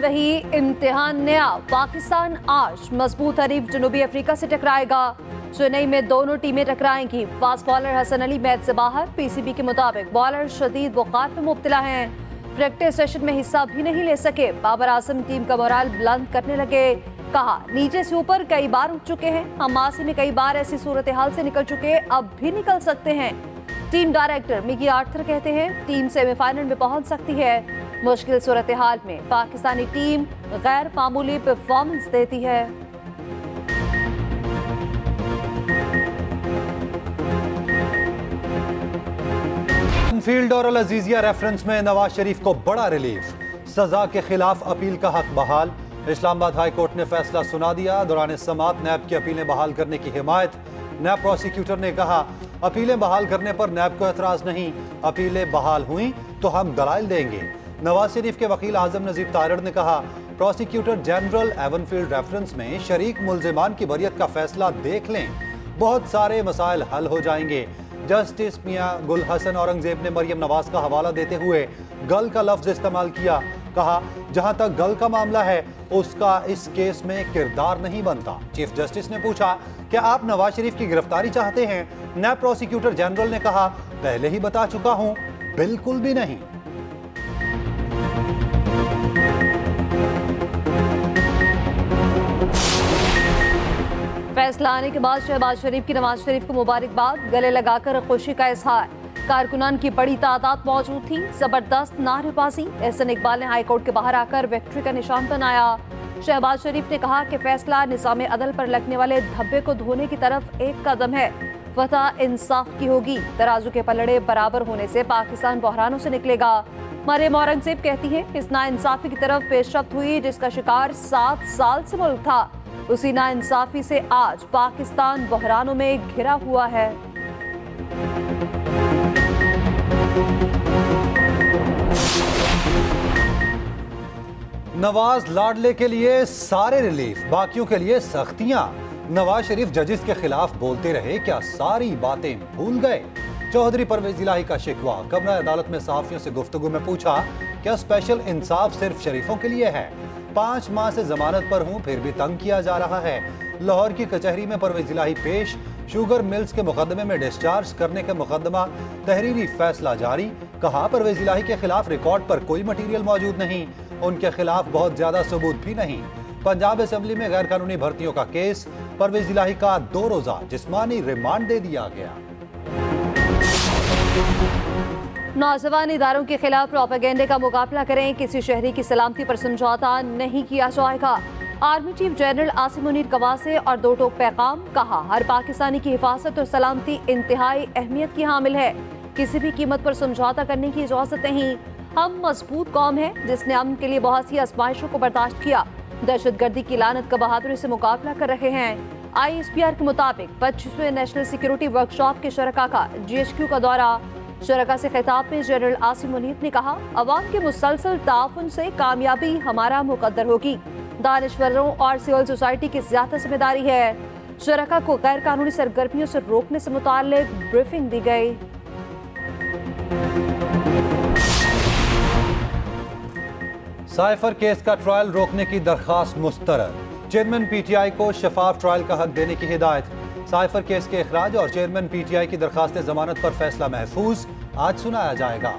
वही इम्तिहान नया। पाकिस्तान आज मजबूत हरीफ जनूबी अफ्रीका से टकराएगा। चेन्नई में दोनों टीमें टकराएंगी। Fast bowler Hasan Ali match से बाहर। पीसीबी के मुताबिक बॉलर शदीद बुखार में मुब्तला हैं। प्रैक्टिस सेशन में हिस्सा भी नहीं ले सके। बाबर आजम टीम का मोराल बुलंद करने लगे। कहा, नीचे से ऊपर कई बार उठ चुके हैं, हम मासी में कई बार ऐसी सूरत हाल से निकल चुके, अब भी निकल सकते हैं। टीम डायरेक्टर मिकी आर्थर कहते हैं, टीम सेमीफाइनल में पहुंच सकती है। मुश्किल सूरत हाल में पाकिस्तानी टीम गैर मामूली परफॉर्मेंस देती है। फील्ड और अल अजीजिया रेफरेंस में नवाज शरीफ को बड़ा रिलीफ। सजा के खिलाफ अपील का हक बहाल। इस्लामाबाद हाई कोर्ट ने फैसला सुना दिया। दौरान समाअत नैब की अपीलें बहाल करने की हिमायत। नैब प्रोसिक्यूटर ने कहा, अपीलें बहाल करने पर नैब को एतराज नहीं, अपीलें बहाल हुई तो हम दलाइल देंगे। नवाज शरीफ के वकील आजम नजीब तारड़ ने कहा, प्रोसिक्यूटर जनरल एवनफील्ड रेफरेंस में शरीक मुल्जिमान की बरियत का फैसला देख लें, बहुत सारे मसाइल हल हो जाएंगे। जस्टिस मियां गुल हसन औरंगजेब ने मरियम नवाज का हवाला देते हुए गल का लफ्ज इस्तेमाल किया। कहा, जहां तक गल का मामला है उसका इस केस में किरदार नहीं बनता। चीफ जस्टिस ने पूछा, क्या आप नवाज शरीफ की गिरफ्तारी चाहते हैं? नैब प्रोसिक्यूटर जनरल ने कहा, पहले ही बता चुका हूं, बिल्कुल भी नहीं। फैसला आने के बाद शहबाज शरीफ की नवाज शरीफ को मुबारकबाद। गले लगाकर खुशी का इजहार। कारकुनान की बड़ी तादाद मौजूद थी। जबरदस्त नारेबाजी। एहसन इकबाल ने हाईकोर्ट के बाहर आकर विक्ट्री का निशान बनाया। शहबाज शरीफ ने कहा कि फैसला निज़ाम अदल पर लगने वाले धब्बे को धोने की तरफ एक कदम है। फतह इंसाफ की होगी। तराजू के पलड़े बराबर होने से पाकिस्तान बहरानों से निकलेगा। मरियम औरंगजेब कहती है, इस नाइंसाफी की तरफ पेशरफ्त हुई जिसका शिकार 7 साल से मुल्क था। उसी नाइंसाफी से आज पाकिस्तान बहरानों में घिरा हुआ है। नवाज लाडले के लिए सारे रिलीफ, बाकियों के लिए सख्तियां। नवाज शरीफ जजिस के खिलाफ बोलते रहे, क्या सारी बातें भूल गए? चौधरी परवेज इलाही का शिकवा। कमरा अदालत में सहाफियों से गुफ्तगू में पूछा, क्या स्पेशल इंसाफ सिर्फ शरीफों के लिए है? 5 माह से जमानत पर हूं, फिर भी तंग किया जा रहा है। लाहौर की कचहरी में परवेज इलाही पेश। शुगर मिल्स के मुकदमे में डिस्चार्ज करने का मुकदमा तहरीरी फैसला जारी। कहा, परवेज इलाही के खिलाफ रिकॉर्ड पर कोई मटीरियल मौजूद नहीं, उनके खिलाफ बहुत ज्यादा सबूत भी नहीं। पंजाब असेंबली में गैर कानूनी भर्तियों का केस। परवेज इलाही का 2 रोजा जिस्मानी रिमांड दे दिया गया। नौजवान इदारों के खिलाफ प्रोपेगेंडे का मुकाबला करें, किसी शहरी की सलामती पर समझौता नहीं किया जाएगा। Army chief general Asim Munir गवाह से और 2 टोक पैगाम। कहा, हर पाकिस्तानी की हिफाजत और सलामती इंतहाई अहमियत की हामिल है, किसी भी कीमत पर समझौता करने की इजाजत नहीं। हम मजबूत कौम है जिसने अमन के लिए बहुत सी आजमाइशों को बर्दाश्त किया। दहशतगर्दी की लानत का बहादुरी से मुकाबला कर रहे हैं। ISPR के मुताबिक 25वें नेशनल सिक्योरिटी वर्कशॉप के शरका का GHQ का दौरा। शरका से खिताब में जनरल आसिम मुनीर ने कहा, अवाम के मुसलसल ताउन से कामयाबी हमारा मुकद्दर होगी। दानिश्वरों और सिविल सोसाइटी की ज्यादा जिम्मेदारी है। शरका को गैर कानूनी सरगर्मियों से रोकने से मुताल्लिक ब्रीफिंग दी गई। साइफर केस का ट्रायल रोकने की दरखास्त मुस्तरद। चेयरमैन PTI को शफाफ ट्रायल का हक देने की हिदायत। साइफर केस के इखराज और चेयरमैन PTI की दरखास्त जमानत पर फैसला महफूज आज सुनाया जाएगा।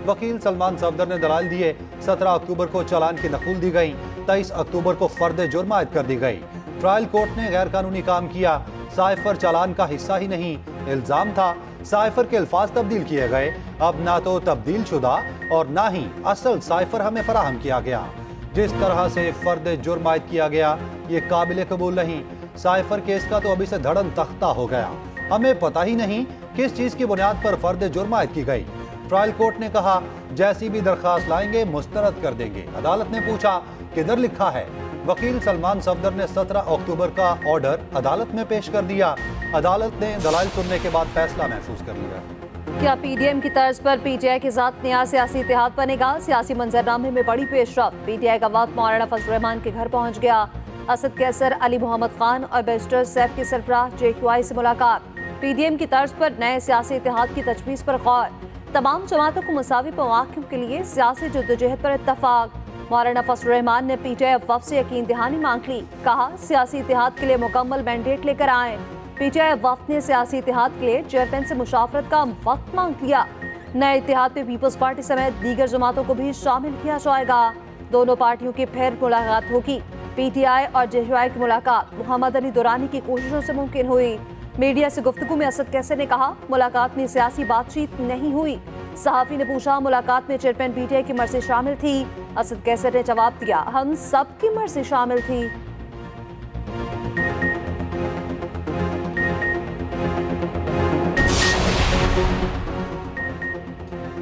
वकील सलमान सफदर ने दलाल दिए। 17 अक्टूबर को चालान की नकूल दी गई। 23 अक्टूबर को फर्द जुर्म आयद कर दी गई। ट्रायल कोर्ट ने गैर कानूनी काम किया। साइफर चालान का हिस्सा ही नहीं, इल्जाम था। साइफर के अल्फाज तब्दील किए गए। अब ना तो तब्दील शुदा और ना ही असल साइफर हमें फराहम किया गया। जिस तरह से फर्द जुर्म आयद किया गया, ये काबिल कबूल नहीं। साइफर केस का तो अभी से धड़न तख्ता हो गया। हमें पता ही नहीं किस चीज की बुनियाद पर फर्द जुर्म आयद की गई। ट्रायल कोर्ट ने कहा, जैसी भी दरखास्त लाएंगे मुस्तरद कर देंगे। अदालत ने पूछा, किधर लिखा है? वकील सलमान सफदर ने 17 अक्टूबर का ऑर्डर अदालत में पेश कर दिया। अदालत ने दलाइल सुनने के बाद फैसला महफूज कर लिया। क्या PDM की तर्ज पर PTI के साथ नया सियासी इत्तेहाद बनेगा? सियासी मंजरनामे में बड़ी पेशरफ्त। PTI का वक्त मौलाना फजल रहमान के घर पहुंच गया। असद कैसर, अली मोहम्मद खान और बैरिस्टर सैफ की सरबराह JQI से मुलाकात। PDM की तर्ज पर नए सियासी इत्तेहाद की तजवीज़ पर गौर। तमाम जमातों को मुसावी मौक़िफ़ के लिए सियासी जद्दोजहद पर इत्तफाक। मौलाना फजल रहमान ने पीटीआई वफ़द से यकीन दहानी मांग ली। कहा सियासी इत्तेहाद के लिए मुकम्मल मैंडेट लेकर आए। पीटीआई वफ़द ने सियासी इत्तेहाद के लिए चेयरमैन से मुशावरत का वक्त मांग लिया। नए इत्तेहाद में पीपल्स पार्टी समेत दीगर जमातों को भी शामिल किया जाएगा। दोनों पार्टियों की फिर मुलाकात होगी। पीटीआई और जेयूआई की मुलाकात मोहम्मद अली दुरानी की कोशिशों से मुमकिन हुई। मीडिया से गुफ्तगू में असद कैसर ने कहा मुलाकात में सियासी बातचीत नहीं हुई। सहाफी ने पूछा मुलाकात में चेयरमैन पीटीआई की मर्जी शामिल थी। असद कैसर ने जवाब दिया हम सबकी मर्जी शामिल थी।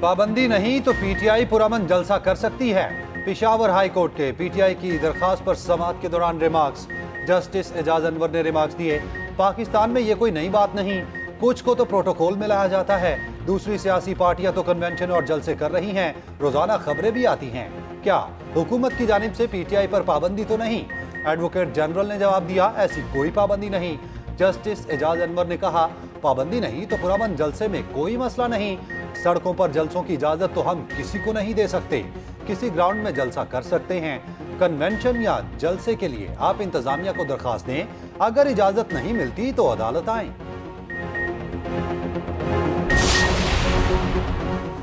पाबंदी नहीं तो पीटीआई पुरअमन जलसा कर सकती है। पेशावर हाई कोर्ट के पीटीआई की दरखास्त पर समाअत के दौरान रिमार्क्स। जस्टिस एजाज अनवर ने रिमार्क्स दिए पाकिस्तान में ये कोई नई बात नहीं, कुछ को तो प्रोटोकॉल में लाया जाता है। दूसरी सियासी पार्टियां तो कन्वेंशन और जलसे कर रही हैं, रोजाना खबरें भी आती हैं। क्या हुकूमत की जानिब से पीटीआई पर पाबंदी तो नहीं? एडवोकेट जनरल ने जवाब दिया ऐसी कोई पाबंदी नहीं। जस्टिस एजाज अनवर ने कहा पाबंदी नहीं तो पुरअमन जलसे में कोई मसला नहीं। सड़कों पर जलसों की इजाजत तो हम किसी को नहीं दे सकते, किसी ग्राउंड में जलसा कर सकते हैं। कन्वेंशन या जलसे के लिए आप इंतजामिया को दरखास्त दें, अगर इजाजत नहीं मिलती तो अदालत आएं।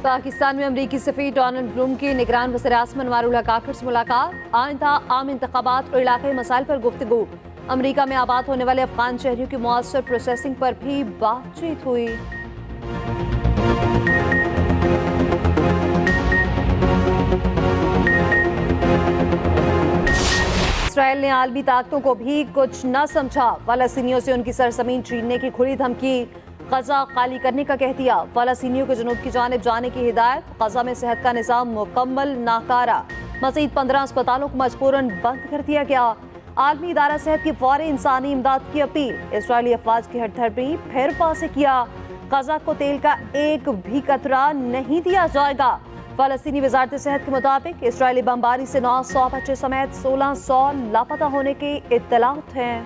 पाकिस्तान में अमरीकी सफीर डोनाल्ड ब्लूम की निगरान वज़ीर-ए-आज़म अनवारुल हक काकर से मुलाकात। आइंदा आम इंतखाबात और इलाकाई मसाइल पर गुफ्तगू। अमरीका में आबाद होने वाले अफगान शहरियों की मुआस्सर प्रोसेसिंग पर भी बातचीत हुई। इसराइल ने आलमी ताकतों को भी कुछ न समझा। फलस्तीनियों से उनकी सरजमीन छीनने की खुली धमकी। गजा खाली करने का कह दिया। फलस्तीनियों को जुनूब की जानिब जाने की हिदायत। गजा में सेहत का निज़ाम मुकम्मल नाकारा। मज़ीद 15 अस्पतालों को मजबूरन बंद कर दिया गया। आलमी इदारा सेहत की फौरी इंसानी इमदाद की अपील। इसराइली अफवाज की हटधर्मी फिर वाज़ेह किया गजा को तेल का एक भी कतरा नहीं दिया जाएगा। फलस्तीनी वजारत सेहत के मुताबिक इसराइली बमबारी से 900 बच्चे समेत 1600 लापता होने की इत्तलात हैं।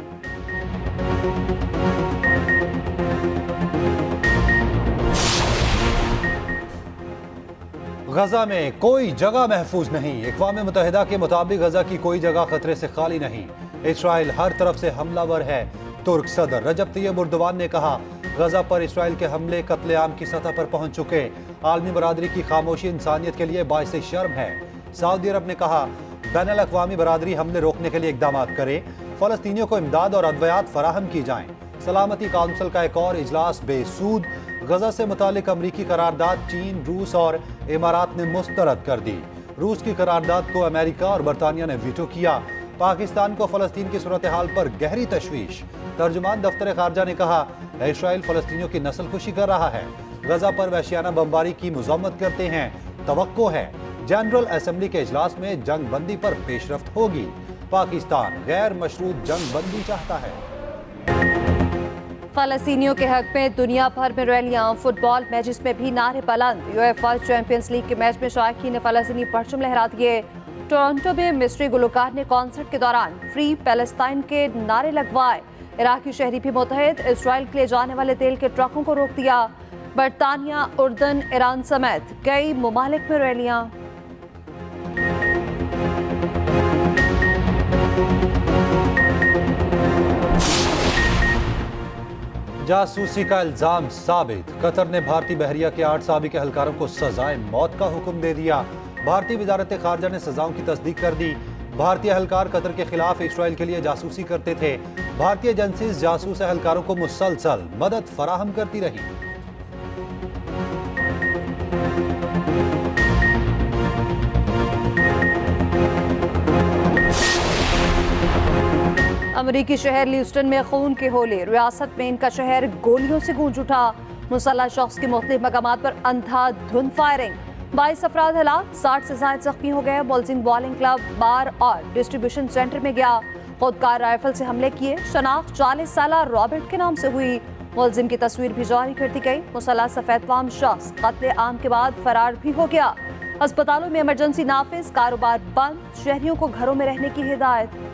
गजा में कोई जगह महफूज नहीं। अक़वाम मुत्तहिदा के मुताबिक गजा की कोई जगह खतरे से खाली नहीं। इसराइल हर तरफ से हमलावर है। तुर्क सदर रजब तैयब एर्दोगान ने कहा गजा पर इसराइल के हमले कत्लेआम की सतह पर पहुंच चुके। आलमी बरादरी की खामोशी इंसानियत के लिए बाइस शर्म है। सऊदी अरब ने कहा बैनुल अक़वामी बरादरी हमले रोकने के लिए इक़दाम करे। फलस्तीनियों को इमदाद और अद्वियात फराहम की जाएं। सलामती काउंसिल का एक और इजलास बेसूद। गजा से मुतालिक अमरीकी करारदाद चीन, रूस और इमारात ने मुस्तरद कर दी। रूस की करारदाद को अमेरिका और बरतानिया ने वीटो किया। पाकिस्तान को फलस्तीन की सूरत हाल पर गहरी तशवीश। तर्जुमान दफ्तर खारजा ने कहा इसराइल फलस्तीनियों की नस्ल खुशी कर रहा है। गजा पर वहशियाना बमबारी की मज़म्मत करते हैं। तवक्को है जनरल असेंबली के इजलास में जंग बंदी पर पेशरफ्त होगी। पाकिस्तान गैर मशरूत जंग बंदी चाहता है। फलस्तीनियों के हक में दुनिया भर में रैलियां। फुटबॉल मैचेस में भी नारे बुलंद। यूएफा चैंपियंस लीग के मैच में शायकीन ने फलस्तीनी परचम लहरा दिए। टोरंटो में मिस्री गुलकार ने कॉन्सर्ट के दौरान फ्री पैलेस्टाइन के नारे लगवाए। इराकी शहरी भी मुतहद। इसराइल के लिए जाने वाले तेल के ट्रकों को रोक दिया। बरतानिया, उर्दन, ईरान समेत कई ममालिक में रैलियां। जासूसी का इल्जाम साबित। कतर ने भारतीय बहरिया के 8 साबिक एहलकारों को सजाए मौत का हुक्म दे दिया। भारतीय वजारत खारजा ने सजाओं की तस्दीक कर दी। भारतीय एहलकार कतर के खिलाफ इसराइल के लिए जासूसी करते थे। भारतीय एजेंसीज जासूस एहलकारों को मुसलसल मदद फराहम करती रही। अमरीकी शहर ल्यूस्टन में खून के होले। रियासत में इनका शहर गोलियों से गूंज उठा। मुसल्लह शख्स की मुख्तलिफ मकामात पर अंधाधुंध फायरिंग। 22 अफराद हलाक, 60 से ज्यादा जख्मी हो गए। बोल्जिंग बॉलिंग क्लब, बार और डिस्ट्रीब्यूशन सेंटर में गया। खुदकार राइफल से हमले किए। शनाख्त 40 साला रॉबर्ट के नाम से हुई। मुलजिम की तस्वीर भी जारी कर दी गई। मुसल्लह सफेदफाम शख्स कत्ले आम के बाद फरार भी हो गया। अस्पतालों में इमरजेंसी नाफिज, कारोबार बंद। शहरियों को घरों में रहने की हिदायत।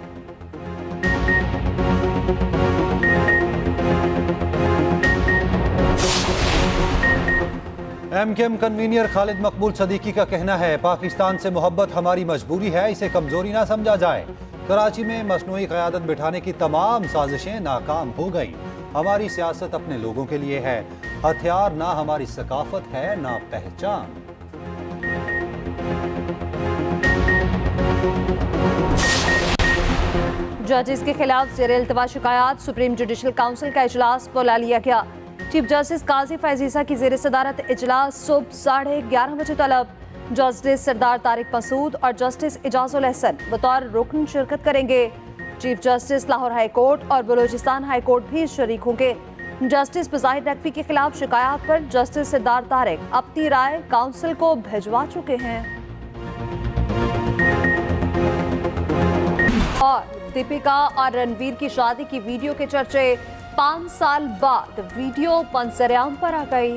MKM कन्वीनियर खालिद मकबूल सदीकी का कहना है, पाकिस्तान से मोहब्बत हमारी मजबूरी है, इसे कमजोरी ना समझा जाए। कराची में मसनूई क़यादत बिठाने की तमाम साजिशें नाकाम हो गई। हमारी सियासत अपने लोगों के लिए है, हथियार ना हमारी सकाफत है ना पहचान। जजेस के खिलाफ ज़ेर इल्तवा शिकायत, सुप्रीम जुडिशल काउंसिल का इजलास बुला लिया गया। चीफ जस्टिस काजी फैजीसा की ज़ेर सदारत इजलास सुबह 11:30 बजे तलब। जस्टिस सरदार तारिक मसूद और जस्टिस इजाजुल एहसन बतौर रुकन शिरकत करेंगे। Chief justice Lahore high court और बलूचिस्तान हाई कोर्ट भी शरीक होंगे। जस्टिस बज़ाहिर नकवी के खिलाफ शिकायत पर जस्टिस सरदार तारिक अपनी राय काउंसिल को भिजवा चुके हैं। और दीपिका और रणवीर की शादी की वीडियो के चर्चे, 5 साल बाद वीडियो मंजर-ए-आम पर आ गई।